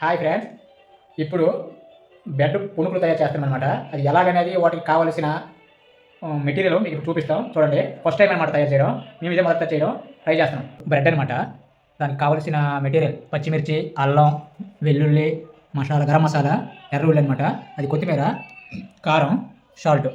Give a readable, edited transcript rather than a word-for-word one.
Hi friends, ఇప్పుడు bed punukulu తయారు చేస్తున్నాం అనమాట. అది ఎలాగనేది వాటికి కావాల్సిన మెటీరియల్ మీకు చూపిస్తాం. చూడండి, ఫస్ట్ టైం అనమాట తయారు చేయడం. మేము ఇదే మొదట చేయడం ట్రై చేస్తాం. బ్రెడ్ అనమాట, దానికి కావాల్సిన మెటీరియల్ పచ్చిమిర్చి, అల్లం, వెల్లుల్లి, మసాలా, గరం మసాలా, ఎర్రఉల్లి అనమాట, అది కొత్తిమీర, కారం, సాల్ట్.